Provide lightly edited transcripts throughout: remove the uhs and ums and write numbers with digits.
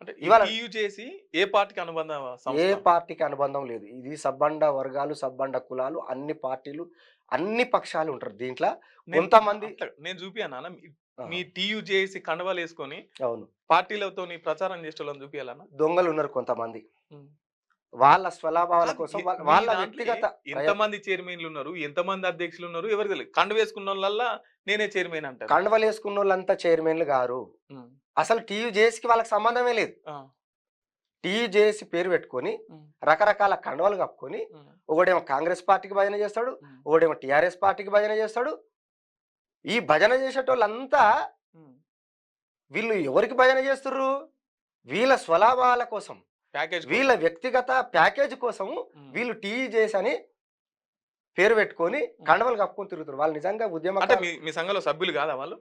అంటే ఈ ఇవాళ టీయూ చేసి ఏ పార్టీకి అనుబంధ ఏ సంస్థ? పార్టీకి అనుబంధం లేదు. ఇది సబ్బండ వర్గాలు, సబ్బండ కులాలు, అన్ని పార్టీలు, అన్ని పక్షాలు ఉంటారు దీంట్ల. కొంతమంది అట్లా నేను చూపియనా? మీ ఆ! మీ టీయూ చేసి కండువాలేసుకొని అవును. పార్టీలతోని ప్రచారం చేసేటోళ్ళని చూపియాలనా? దొంగలున్నారు కొంతమంది. హ్మ్. వాళ్ళ స్వలాభాల కాదు. కోసం మీ వాళ్ళ దాంట్లే వ్యక్తిగత ఎంతమంది చైర్మన్‌లున్నారు? ఎంతమంది అధ్యక్షులున్నారు? ఎవరికి తెలీదు. కండువేసుకున్నోళ్ళల్లా నేనే చైర్మన్ అంటారు. కండువలేసుకున్నోళ్ళంతా చైర్మన్‌లు గారు. హ్మ్. అసలు టీయూజేఎస్‌కి వాళ్ళకి సంబంధమే లేదు. ఆ! టీయూజేఏసీ పేరు పెట్టుకొని, హ్మ్. రకరకాల కండువాలు కప్పుకొని, హ్మ్. ఒకడేమో కాంగ్రెస్ పార్టీకి భజన చేస్తాడు, హ్మ్. ఒకడేమో టీఆర్ఎస్ పార్టీకి భజన చేస్తాడు. ఈ భజన చేసేటోళ్ళంతా హ్మ్. వీళ్ళు ఎవరికి భజన చేస్తుర్రు? వీళ్ళ స్వలాభాల కోసం, ప్యాకేజ్ వీళ్ళ కోసం. వ్యక్తిగత ప్యాకేజ్ కోసం హ్మ్. వీళ్ళు టీయూజేఎస్ అని పేరు పెట్టుకొని హ్మ్. కండువాలు కప్పుకొని తిరుగుతుర్రు. వాళ్ళు నిజంగా అంటే ఉద్యమకారులు. మీ సంఘంలో సభ్యులు కాదా వాళ్ళు?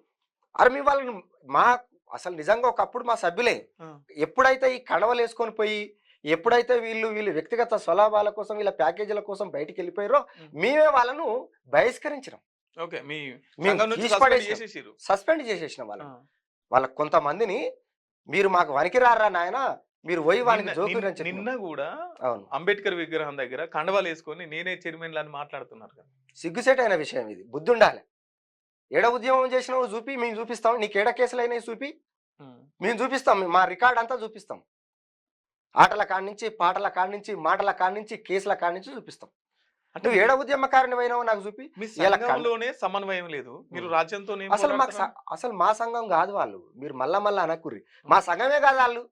అరె! మేము వాళ్ళని మా అసలు నిజంగా ఒకప్పుడు మా సభ్యులే. ఆ! ఎప్పుడైతే ఈ కండవలేసుకొని పోయి, హ్మ్. ఎప్పుడైతే వీళ్ళు వ్యక్తిగత స్వలాభాల కోసం, వీళ్ళ ప్యాకేజీల కోసం బయటికెళ్ళిపోయారో, హ్మ్. మేమే వాళ్ళను బహిష్కరించినాం. ఓకే. మీ మేము సంఘం నుంచి తీసి సస్పెండ్ పడేసినాం. చేసేసిర్రు. సస్పెండ్ చేసేసినాం ఆ! వాళ్ళని. వాళ్ళకి కొంతమందిని మీరు మాకు వనికిరారురా నాయనా! మీరు పోయి నిన్న వానికి నిన్ జోకుర్రి అని చెప్పినాం. నిన్న గూడా అవును. అంబేద్కర్ విగ్రహం దగ్గర కండువాలేసుకొని నేనే చైర్మన్‌లని అని మాట్లాడుతున్నారు కదా! సిగ్గుచేటైన విషయం ఇది. బుద్ధుండాలె. ఏడ ఉద్యమం చేసినావో జూపి, మేము చూపిస్తాం. నీకేడ కేసులైనయి చూపి, హ్మ్. మేము చూపిస్తాం. మా రికార్డ్ అంతా చూపిస్తాం. ఆటల కాడ్నించి, పాటల కాడ్నించి, మాటల కాడ్నించి, కేసుల కాడ్నించి చూపిస్తాం. అంటే నువ్వు ఏడ ఉద్యమకారునివైనావో నాకు జూపి. మీ ఇయాల కండ సంఘంలోనే సమన్వయం లేదు. మీరు హ్మ్. రాజ్యంతోని ఏం అసలు మాకు పోరాడుతున్నారు? అసలు మా సంఘం గాదు వాళ్ళు. మీరు మళ్ళా మళ్ళా అనకుర్రి. మా హ్మ్. సంఘమే గాదు ఆళ్ళు.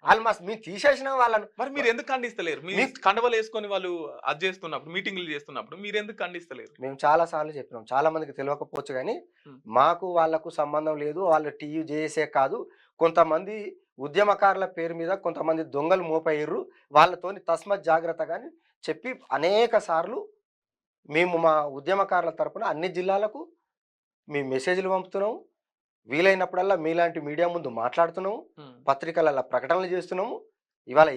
ఆ! ఆళ్ళు మేము తీసేసినాం వాళ్ళను. మరి మీరెందుకు ఖండిస్తలేరు? మీ మీకు కండువాలేసుకొని వాళ్ళు అది చేస్తున్నప్పుడు, మీటింగులు చేస్తున్నప్పుడు మీరెందుకు ఖండిస్తలేరు? మేము చాలా సార్లు చెప్పినాం. చాలా మందికి తెలవకపోవచ్చు గానీ, హ్మ్. మాకు వాళ్ళకు సంబంధం లేదు. వాళ్ళు టీయూ జేఏసే కాదు. కొంతమంది ఉద్యమకారుల పేరు మీద కొంతమంది దొంగలు మోపయిర్రు. వాళ్ళతోని తస్మత్ జాగ్రత్తగా అని చెప్పి అనేక సార్లు మేము మా ఉద్యమకారుల తరపున అన్ని జిల్లాలకు మేము మెసేజ్‌లు పంపుతున్నాము. వీలైనప్పుడల్లా మీలాంటి మీడియా ముందు మాట్లాడుతున్నాము. హ్మ్. పత్రికలలో ప్రకటనలు చేస్తున్నాము. ఇవాళ